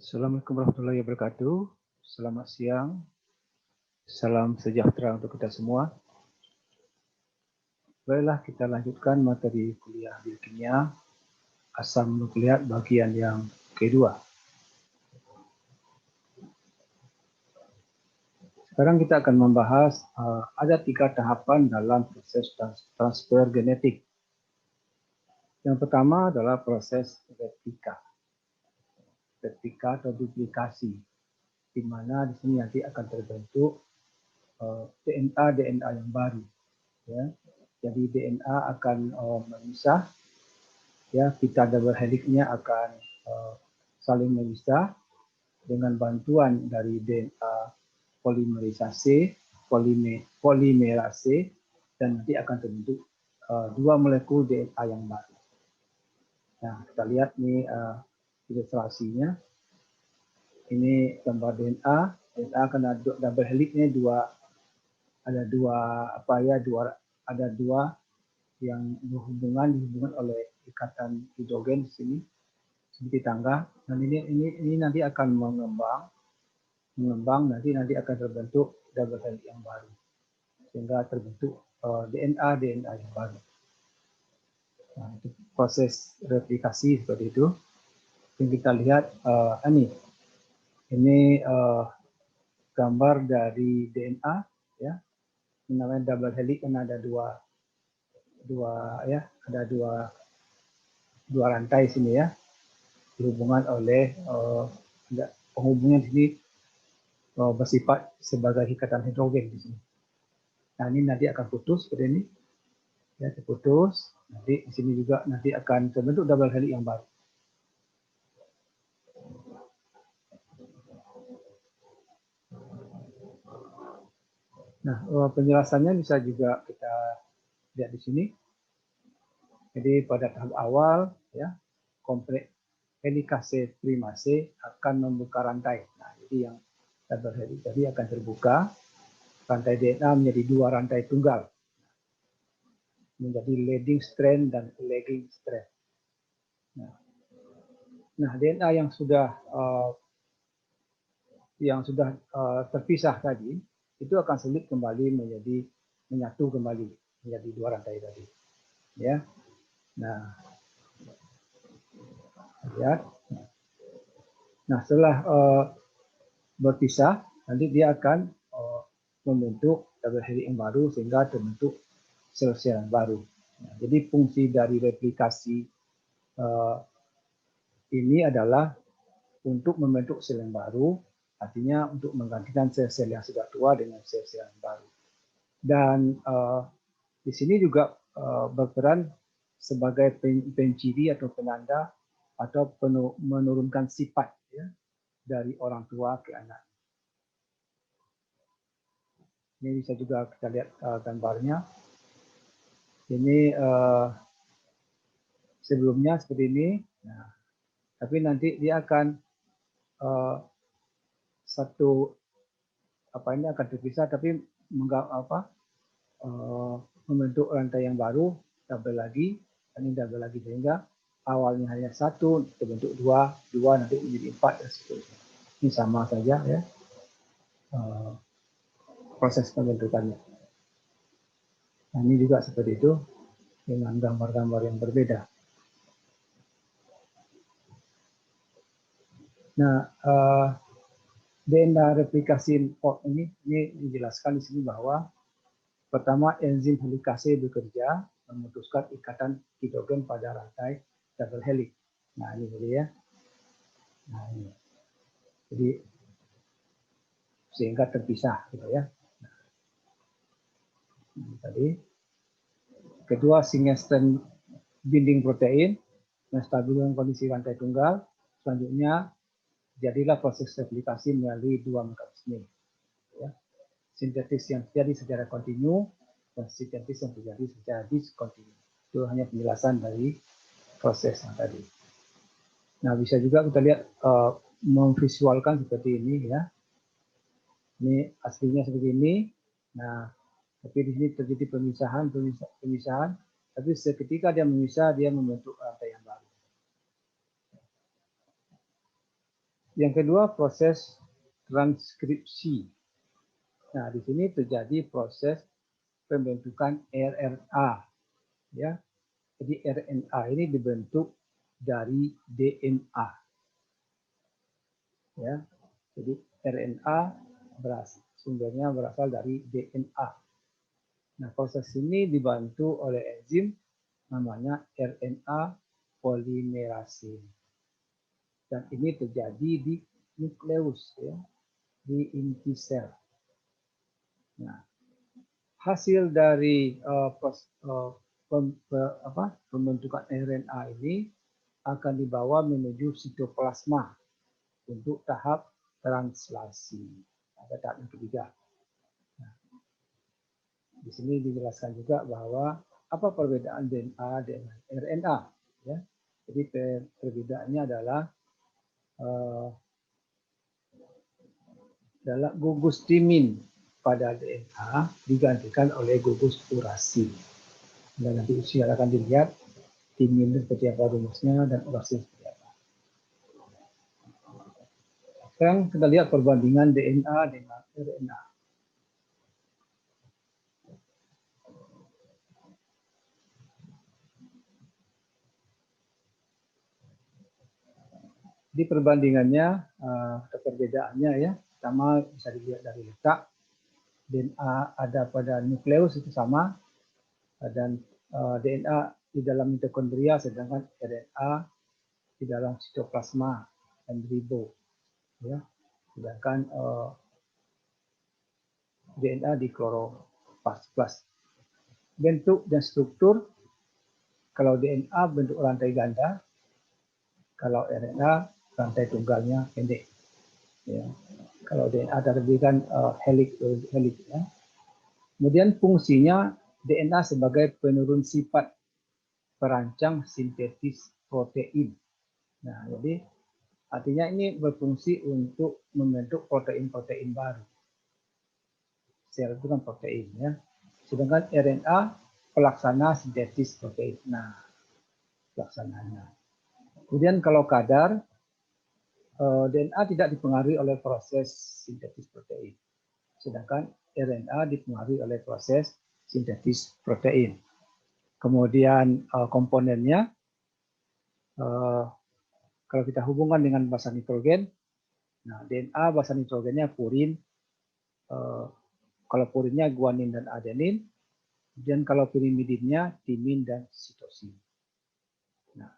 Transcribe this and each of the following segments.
Assalamualaikum warahmatullahi wabarakatuh. Selamat siang. Salam sejahtera untuk kita semua. Baiklah, kita lanjutkan materi kuliah biokimia asam nukleat bagian yang kedua. Sekarang kita akan membahas ada 3 tahapan dalam proses transfer genetik. Yang pertama adalah proses replika atau duplikasi, di mana di sini nanti akan terbentuk DNA yang baru. Ya. Jadi DNA akan memisah, ya, pita double helixnya akan saling memisah dengan bantuan dari DNA polimerase, dan nanti akan terbentuk 2 molekul DNA yang baru. Nah, kita lihat nih ilustrasinya. Ini gambar DNA. DNA akan ada double helixnya ada dua yang dihubungkan oleh ikatan hidrogen di sini seperti tangga. Dan ini nanti akan mengembang nanti akan terbentuk double helix yang baru, sehingga terbentuk DNA yang baru. Nah, itu proses replikasi seperti itu. Yang kita lihat ini gambar dari DNA, ya, namanya double helix, karena ada dua rantai sini, ya, dihubungkan oleh penghubungnya di sini bersifat sebagai ikatan hidrogen di sini. Nah, ini nanti akan putus seperti ini, ya, terputus. Nanti di sini juga nanti akan terbentuk double helix yang baru. Nah, penjelasannya bisa juga kita lihat di sini. Jadi pada tahap awal, ya, kompleks helikase primase akan membuka rantai. Nah, jadi yang double helix tadi akan terbuka, rantai DNA menjadi 2 rantai tunggal, menjadi leading strand dan lagging strand. Nah, DNA yang sudah terpisah tadi itu akan sulit kembali menyatu kembali menjadi 2 rantai tadi, ya. Nah, lihat. Nah, setelah berpisah, nanti dia akan membentuk double helix yang baru sehingga terbentuk sel-sel yang baru. Nah, jadi fungsi dari replikasi ini adalah untuk membentuk sel yang baru, artinya untuk menggantikan sel-sel yang sudah tua dengan sel-sel yang baru. Dan di sini juga berperan sebagai penciri atau penanda atau menurunkan sifat, ya, dari orang tua ke anak. Ini bisa juga kita lihat gambarnya. Ini sebelumnya seperti ini. Nah, tapi nanti dia akan akan terpisah, tapi membentuk rantai yang baru, double lagi, dan ini double lagi, sehingga awalnya hanya 1 terbentuk 2 nanti menjadi 4 dan seterusnya. Ini sama saja, ya, proses pembentukannya. Nah, ini juga seperti itu dengan gambar-gambar yang berbeda. Nah, DNA replikasi ini dijelaskan di sini bahwa pertama, enzim helikase bekerja memutuskan ikatan hidrogen pada rantai double helix. Nah, ini jadi, ya. Nah, ini. Jadi sehingga terpisah, gitu, ya. Nah, tadi. Kedua, single strand binding protein menstabilkan kondisi rantai tunggal. Selanjutnya jadilah proses replikasi melalui 2 mekanisme, ya. Sintetis yang terjadi secara kontinu dan sintetis yang terjadi secara diskontinu. Itu hanya penjelasan dari proses yang tadi. Nah, bisa juga kita lihat memvisualkan seperti ini, ya. Ini aslinya seperti ini. Nah, tapi di sini terjadi pemisahan, tapi seketika dia memisah, dia membentuk rantai yang baru. Yang kedua, proses transkripsi. Nah, di sini terjadi proses pembentukan RNA, ya. Jadi RNA ini dibentuk dari DNA, ya. Jadi RNA sumbernya berasal dari DNA. Nah, proses ini dibantu oleh enzim namanya RNA polimerase. Dan ini terjadi di nukleus, ya, di inti sel. Nah, hasil dari pembentukan RNA ini akan dibawa menuju sitoplasma untuk tahap translasi. Ada tahap yang ketiga. Nah, di sini dijelaskan juga bahwa apa perbedaan DNA dengan RNA. Ya. Jadi perbedaannya adalah gugus timin pada DNA digantikan oleh gugus urasi. Dan nanti akan dilihat timin seperti apa rumusnya dan urasi seperti apa. Sekarang kita lihat perbandingan DNA dengan RNA. Di perbandingannya atau perbedaannya, ya, pertama bisa dilihat dari letak. DNA ada pada nukleus itu sama, dan DNA di dalam mitokondria, sedangkan RNA di dalam sitoplasma dan ribo, ya. Sedangkan DNA di kloroplas. Bentuk dan struktur, kalau DNA bentuk rantai ganda, kalau RNA rantai tunggalnya pendek. Ya. Kalau DNA tadi kan helix, ya. Kemudian fungsinya DNA sebagai penurun sifat perancang sintetis protein. Nah, jadi artinya ini berfungsi untuk membentuk protein-protein baru. Sel itu kan protein, ya. Sedangkan RNA pelaksana sintetis protein. Nah, pelaksananya. Kemudian kalau kadar, DNA tidak dipengaruhi oleh proses sintetis protein. Sedangkan RNA dipengaruhi oleh proses sintetis protein. Kemudian komponennya, kalau kita hubungkan dengan basa nitrogen, nah DNA basa nitrogennya purin, kalau purinnya guanin dan adenin, dan kalau pirimidinnya timin dan sitosin. Nah,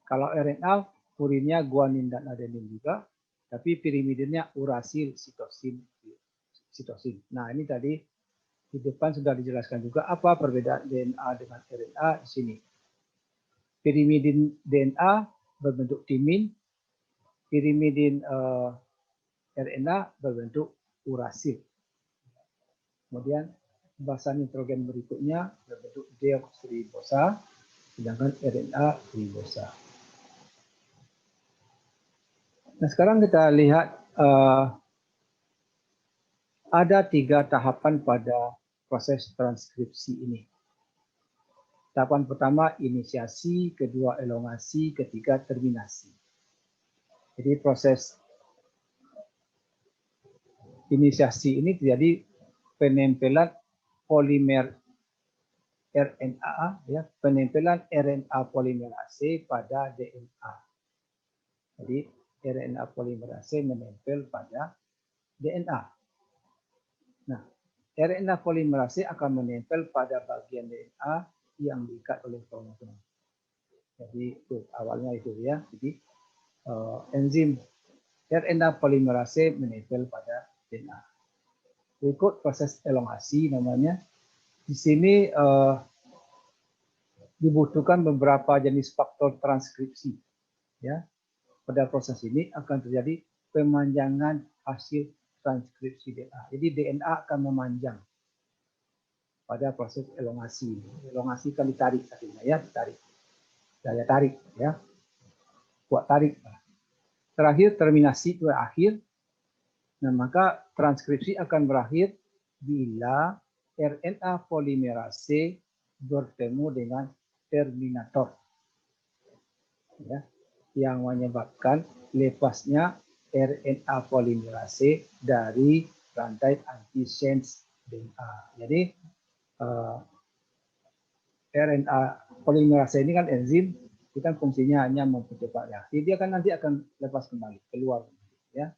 kalau RNA purinnya guanin dan adenin juga, tapi pirimidinnya urasil sitosin. Nah, ini tadi di depan sudah dijelaskan juga apa perbedaan DNA dengan RNA di sini. Pirimidin DNA berbentuk timin, pirimidin RNA berbentuk urasil. Kemudian basa nitrogen berikutnya berbentuk deoksiribosa, sedangkan RNA ribosa. Nah, sekarang kita lihat ada 3 tahapan pada proses transkripsi ini. Tahapan pertama inisiasi, kedua elongasi, ketiga terminasi. Jadi proses inisiasi ini terjadi penempelan polimer RNA, ya, penempelan RNA polimerase pada DNA. Jadi RNA polimerase menempel pada DNA. Nah, RNA polimerase akan menempel pada bagian DNA yang diikat oleh kromosom. Jadi itu awalnya itu, ya. Jadi enzim RNA polimerase menempel pada DNA. Berikut proses elongasi namanya. Di sini dibutuhkan beberapa jenis faktor transkripsi. Ya, pada proses ini akan terjadi pemanjangan hasil transkripsi DNA. Jadi DNA akan memanjang pada proses elongasi. Elongasi kan ditarik artinya, ya, ditarik. Daya tarik, ya. Kuat tarik. Terakhir terminasi itu akhir. Nah, maka transkripsi akan berakhir bila RNA polimerase bertemu dengan terminator, ya, yang menyebabkan lepasnya RNA polimerase dari rantai antisense DNA. Jadi RNA polimerase ini kan enzim, itu kan fungsinya hanya mempercepat reaksi. Dia kan nanti akan lepas kembali, keluar, ya.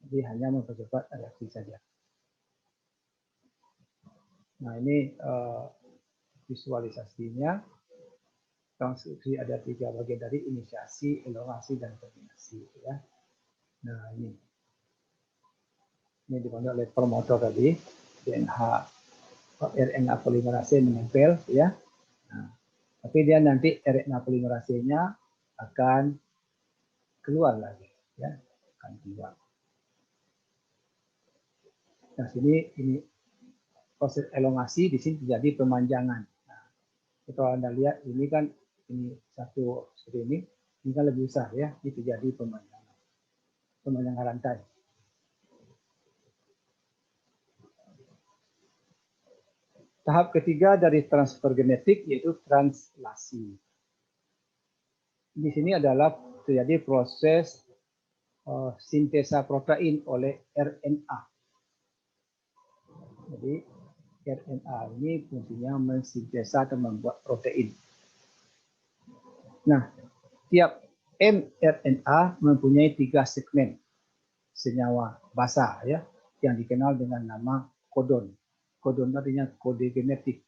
Jadi hanya mempercepat reaksi saja. Nah ini visualisasinya. Transkripsi ada 3 bagian dari inisiasi, elongasi, dan terminasi. Ya. Nah ini dibantu oleh promotor tadi, RNA polimerase menempel, ya. Nah, tapi dia nanti RNA polimerasenya akan keluar lagi, ya, akan keluar. Nah sini ini proses elongasi, di sini terjadi pemanjangan. Nah, kalau Anda lihat ini kan ini satu seperti ini kan lebih besar, ya, ini terjadi pemanjangan rantai. Tahap ketiga dari transfer genetik yaitu translasi. Di sini adalah terjadi proses sintesa protein oleh RNA. Jadi RNA ini fungsinya mensintesa atau membuat protein. Nah, tiap mRNA mempunyai 3 segmen senyawa basa, ya, yang dikenal dengan nama kodon. Kodon artinya kode genetik.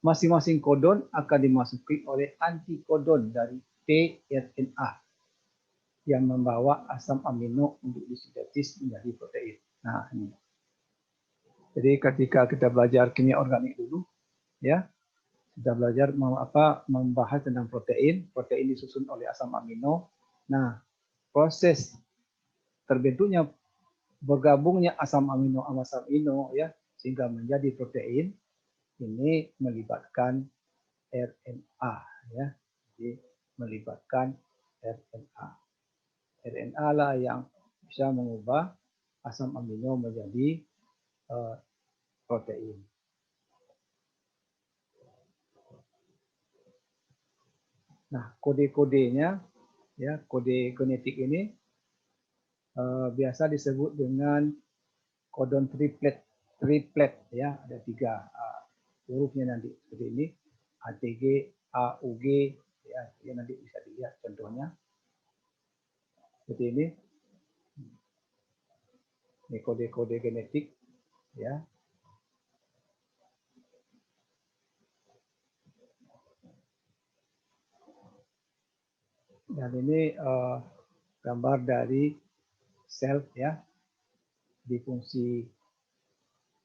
Masing-masing kodon akan dimasuki oleh antikodon dari tRNA yang membawa asam amino untuk disintetis menjadi protein. Nah, ini. Jadi ketika kita belajar kimia organik dulu, ya, kita belajar membahas tentang protein. Protein disusun oleh asam amino. Nah, proses terbentuknya bergabungnya asam amino, ya, sehingga menjadi protein ini melibatkan RNA, ya. Jadi melibatkan RNA. RNA lah yang bisa mengubah asam amino menjadi protein. Nah, kode-kodenya, ya, kode genetik ini biasa disebut dengan kodon triplet, ya, ada 3 hurufnya nanti seperti ini, ATG, AUG, ya, nanti bisa dilihat contohnya seperti ini. Ini kode-kode genetik, ya. Dan ini gambar dari sel, ya, di fungsi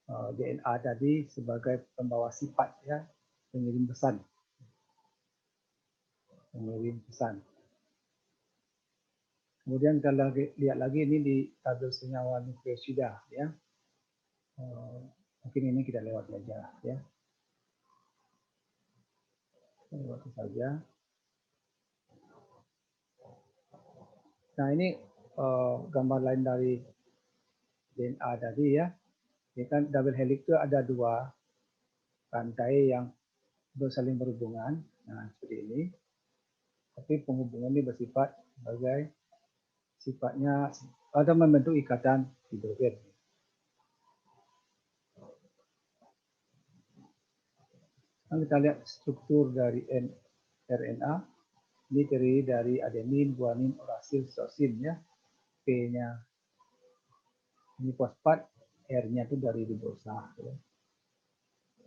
DNA tadi sebagai pembawa sifat, ya, pengirim pesan. Kemudian kita lihat lagi ini di tabel senyawa nukleosida, ya. Mungkin ini kita lewat saja, ya. Lewat saja. Nah ini gambar lain dari DNA tadi, ya. Ini kan double helix itu ada 2 rantai yang saling berhubungan. Nah seperti ini. Tapi penghubungan ini bersifat sebagai sifatnya atau membentuk ikatan hidrogen. Nah, kita lihat struktur dari RNA. Ini terdiri dari adenin, guanin, urasil, cytosine, ya. P-nya ini fosfat, R-nya itu dari ribosa. Ya.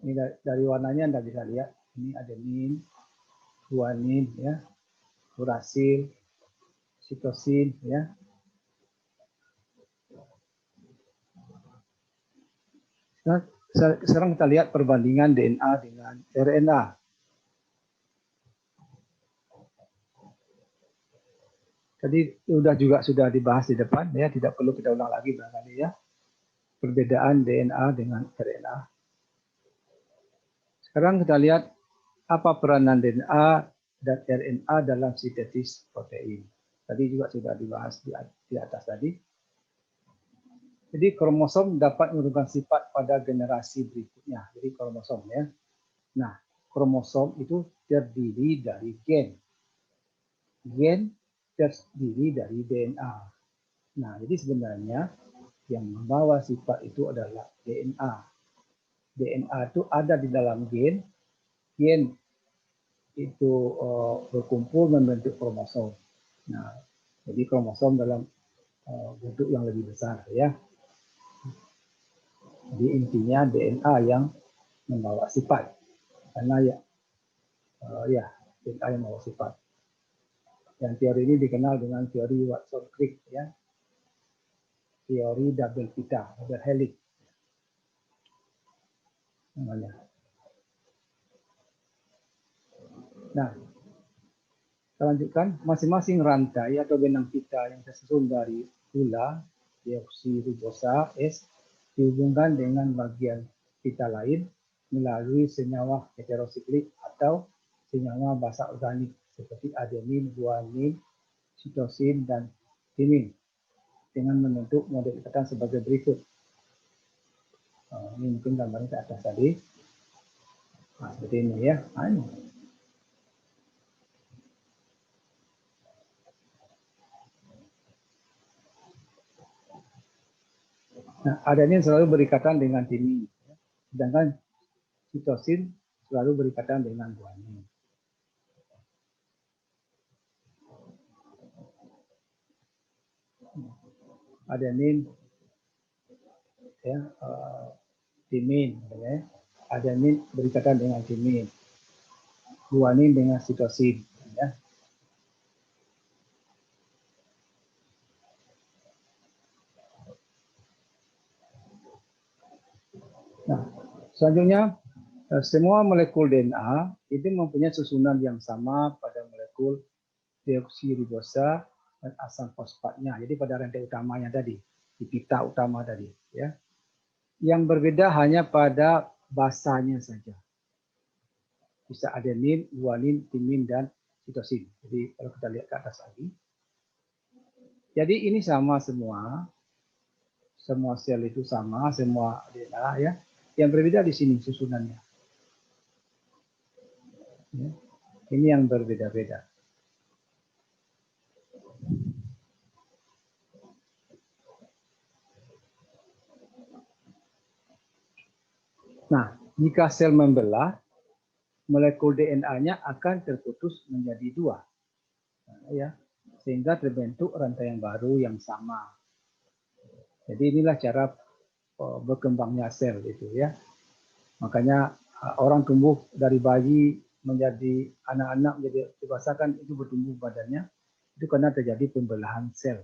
Ini dari warnanya Anda bisa lihat. Ini adenin, guanin, ya, urasil, cytosine, ya. Nah, sekarang kita lihat perbandingan DNA dengan RNA. Tadi sudah dibahas di depan, ya, tidak perlu kita ulang lagi barangkali, ya. Perbedaan DNA dengan RNA. Sekarang kita lihat apa peranan DNA dan RNA dalam sintesis protein. Tadi juga sudah dibahas di atas tadi. Jadi kromosom dapat menentukan sifat pada generasi berikutnya. Jadi kromosom, ya. Nah, kromosom itu terdiri dari gen. Gen terdiri dari DNA. Nah, jadi sebenarnya yang membawa sifat itu adalah DNA. DNA itu ada di dalam gen. Gen itu berkumpul membentuk kromosom. Nah, jadi kromosom dalam bentuk yang lebih besar, ya. Jadi intinya DNA yang membawa sifat, karena ya DNA yang membawa sifat. Yang teori ini dikenal dengan teori Watson-Crick, ya, teori double pita, double helix namanya. Nah, kita lanjutkan. Masing-masing rantai atau benang pita yang tersusun dari gula deoksiribosa S dihubungkan dengan bagian pita lain melalui senyawa heterosiklik atau senyawa basa organik seperti adenin, guanin, sitosin, dan timin dengan membentuk model ikatan sebagai berikut. Ini mungkin gambarnya ke atas tadi. Nah, seperti ini, ya. Nah, adenin selalu berikatan dengan timin, sedangkan sitosin selalu berikatan dengan guanin. Adenin, ya, timin, ya. Adenin berikatan dengan timin, guanin dengan sitosin, ya. Nah, selanjutnya semua molekul DNA itu mempunyai susunan yang sama pada molekul deoksiribosa dan asam fosfatnya. Jadi pada rantai utamanya tadi, di pita utama tadi, ya. Yang berbeda hanya pada basanya saja. Bisa adenin, guanin, timin, dan sitosin. Jadi kalau kita lihat ke atas lagi. Jadi ini sama semua. Semua sel itu sama, semua DNA, ya. Yang berbeda di sini susunannya. Ya. Ini yang berbeda-beda. Nah, jika sel membelah, molekul DNA-nya akan terputus menjadi dua, ya, sehingga terbentuk rantai yang baru yang sama. Jadi inilah cara berkembangnya sel itu, ya. Makanya orang tumbuh dari bayi menjadi anak-anak menjadi dewasa kan itu bertumbuh badannya itu karena terjadi pembelahan sel.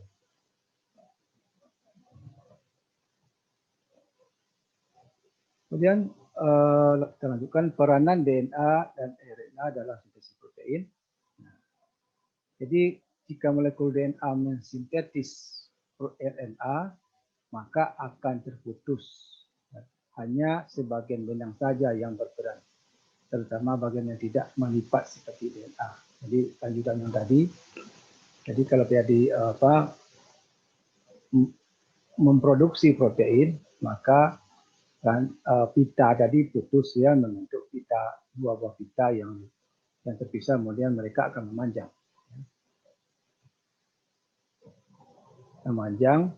Kemudian kita lanjutkan peranan DNA dan RNA dalam sintesis protein. Jadi jika molekul DNA mensintetis RNA, maka akan terputus. Hanya sebagian benang saja yang berperan, terutama bagian yang tidak melipat seperti DNA. Jadi lanjutan yang tadi. Jadi kalau terjadi memproduksi protein, maka pita tadi putus, ya, membentuk pita, dua buah pita yang terpisah, kemudian mereka akan memanjang. Memanjang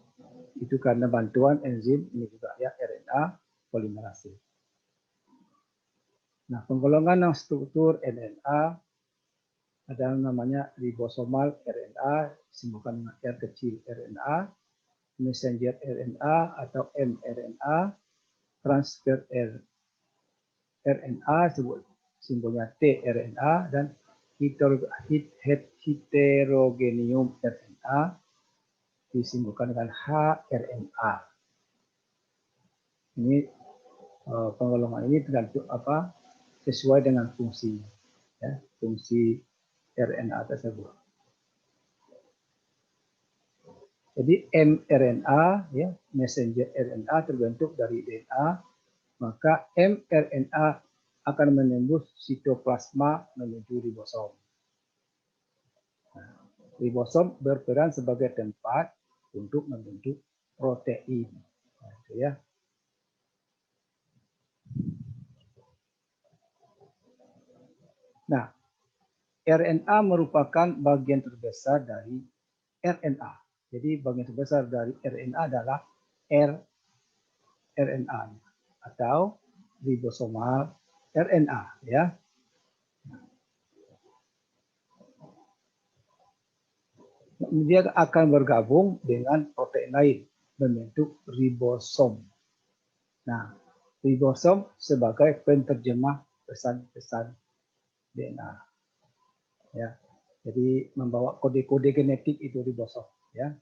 itu karena bantuan enzim ini juga, ya, RNA polimerase. Nah, penggolongan yang struktur RNA adalah namanya ribosomal RNA, disimbolkan dengan R kecil RNA, messenger RNA atau mRNA, transfer RNA sebut simbolnya tRNA, dan heterogenium RNA disimbolkan dengan hRNA. Ini penggolongan ini tergantung sesuai dengan fungsi, ya, fungsi RNA tersebut. Jadi mRNA, ya, messenger RNA terbentuk dari DNA, maka mRNA akan menembus sitoplasma menuju ribosom. Nah, ribosom berperan sebagai tempat untuk membentuk protein. Nah, itu, ya. Nah, RNA merupakan bagian terbesar dari RNA. Jadi bagian terbesar dari RNA adalah RNA atau ribosomal RNA, ya. Dia akan bergabung dengan protein lain membentuk ribosom. Nah, ribosom sebagai penterjemah pesan-pesan DNA. Ya, jadi membawa kode-kode genetik itu ribosom. Ya.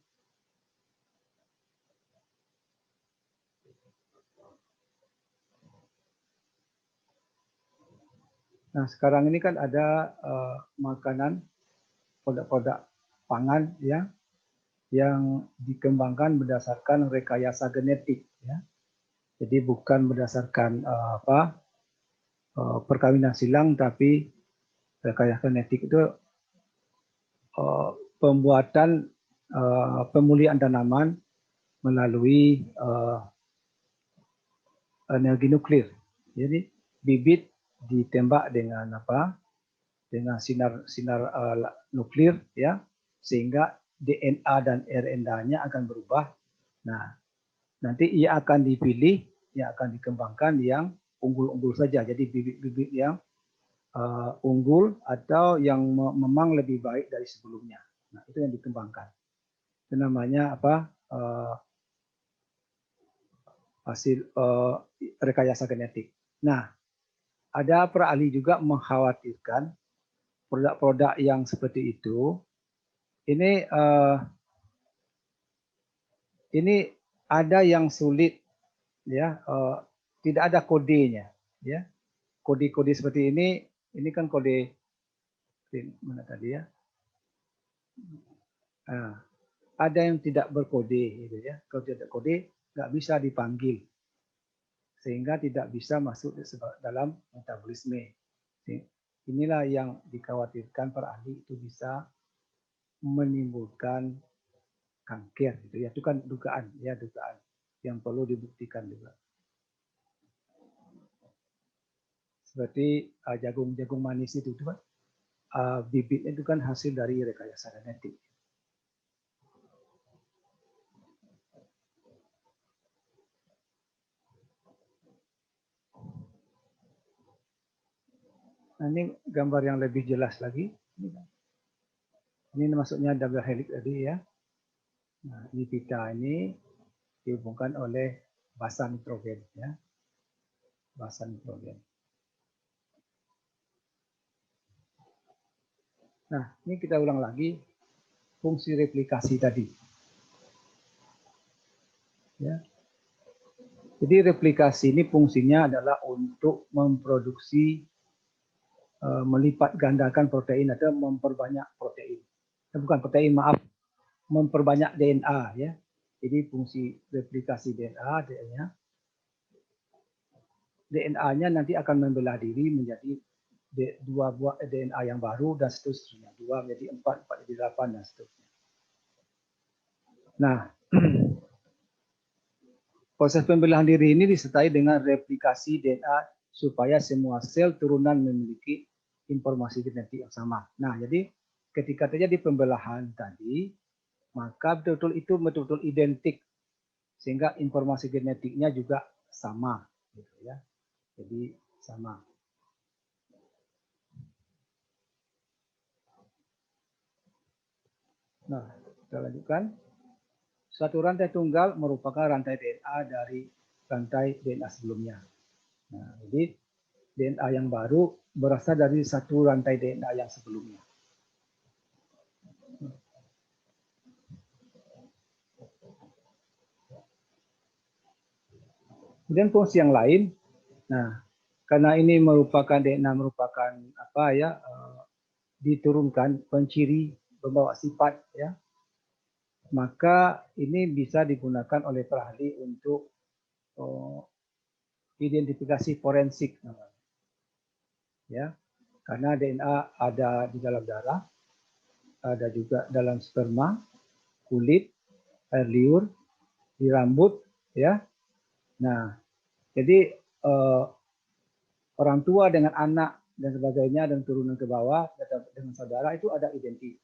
Nah, sekarang ini kan ada makanan, produk-produk pangan ya, yang dikembangkan berdasarkan rekayasa genetik. Ya. Jadi bukan berdasarkan perkawinan silang, tapi rekayasa genetik itu pembuatan pemulihan tanaman melalui energi nuklir. Jadi bibit ditembak dengan dengan sinar nuklir, ya, sehingga DNA dan RNA-nya akan berubah. Nah, nanti ia akan dipilih, yang akan dikembangkan yang unggul-unggul saja. Jadi bibit-bibit yang unggul atau yang memang lebih baik dari sebelumnya. Nah, itu yang dikembangkan. Itu namanya hasil rekayasa genetik. Nah, ada para ahli juga mengkhawatirkan produk-produk yang seperti itu ini ada yang sulit, ya, tidak ada kodenya, ya. Kode-kode seperti ini kan kode mana tadi ya? Ada yang tidak berkode, gitu ya. Kalau tidak kode nggak bisa dipanggil, sehingga tidak bisa masuk dalam metabolisme. Inilah yang dikhawatirkan para ahli, itu bisa menimbulkan kanker, gitu ya. Itu kan dugaan, ya, dugaan yang perlu dibuktikan juga. Seperti jagung manis itu kan, bibitnya itu kan hasil dari rekayasa genetik. Nah, ini gambar yang lebih jelas lagi. Ini maksudnya double helix tadi, ya. Nah, ini pita ini dihubungkan oleh basa nitrogen, ya. Basa nitrogen. Nah, ini kita ulang lagi fungsi replikasi tadi. Ya. Jadi replikasi ini fungsinya adalah untuk memproduksi, melipat gandakan protein atau memperbanyak protein. Bukan protein, maaf, memperbanyak DNA, ya. Jadi fungsi replikasi DNA-nya nanti akan membelah diri menjadi 2 buah DNA yang baru dan seterusnya. 2 menjadi 4, 4 menjadi 8 dan seterusnya. Nah, proses pembelahan diri ini disertai dengan replikasi DNA supaya semua sel turunan memiliki informasi genetik yang sama. Nah, jadi ketika terjadi pembelahan tadi, maka betul-betul itu betul-betul identik, sehingga informasi genetiknya juga sama, gitu ya. Jadi sama. Nah, kita lanjutkan. Suatu rantai tunggal merupakan rantai DNA dari rantai DNA sebelumnya. Nah, jadi DNA yang baru berasal dari satu rantai DNA yang sebelumnya. Kemudian fungsi yang lain, nah, karena ini merupakan DNA merupakan diturunkan penciri pembawa sifat, ya, maka ini bisa digunakan oleh para ahli untuk identifikasi forensik, ya, karena DNA ada di dalam darah, ada juga dalam sperma, kulit, air liur, di rambut, ya. Nah, jadi orang tua dengan anak dan sebagainya dan turunan ke bawah dengan saudara itu ada identik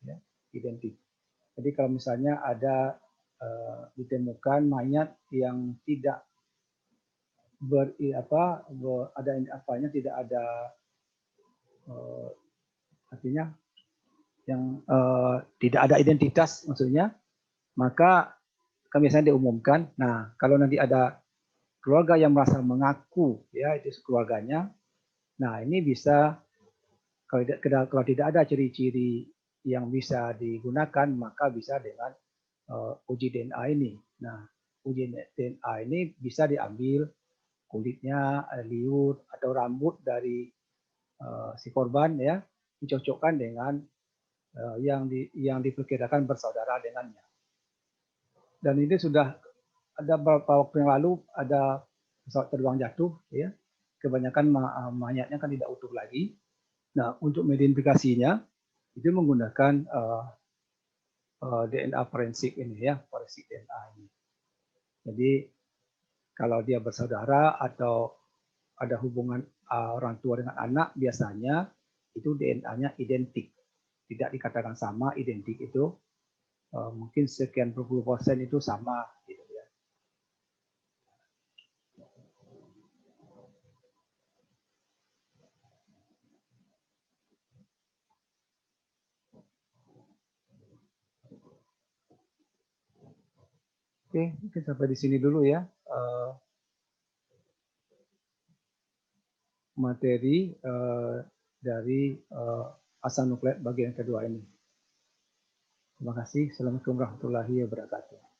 ya, identik. Jadi kalau misalnya ada ditemukan mayat yang tidak tidak ada artinya yang tidak ada identitas maksudnya, maka kami biasanya diumumkan. Nah, kalau nanti ada keluarga yang merasa mengaku ya itu keluarganya, nah ini bisa kalau tidak ada ciri-ciri yang bisa digunakan, maka bisa dengan uji DNA ini. Nah, uji DNA ini bisa diambil kulitnya, liur atau rambut dari si korban ya, dicocokkan dengan yang diperkirakan bersaudara dengannya. Dan ini sudah ada beberapa waktu yang lalu ada pesawat terbang jatuh ya, kebanyakan mayatnya kan tidak utuh lagi. Nah, untuk mengidentifikasinya itu menggunakan DNA forensik ini ya, forensik DNA ini. Jadi kalau dia bersaudara atau ada hubungan orang tua dengan anak, biasanya itu DNA-nya identik. Tidak dikatakan sama, identik itu mungkin sekian puluh % itu sama. Gitu ya. Oke, mungkin sampai di sini dulu ya. Materi dari asal nukleat bagian kedua ini. Terima kasih. Assalamualaikum warahmatullahi wabarakatuh.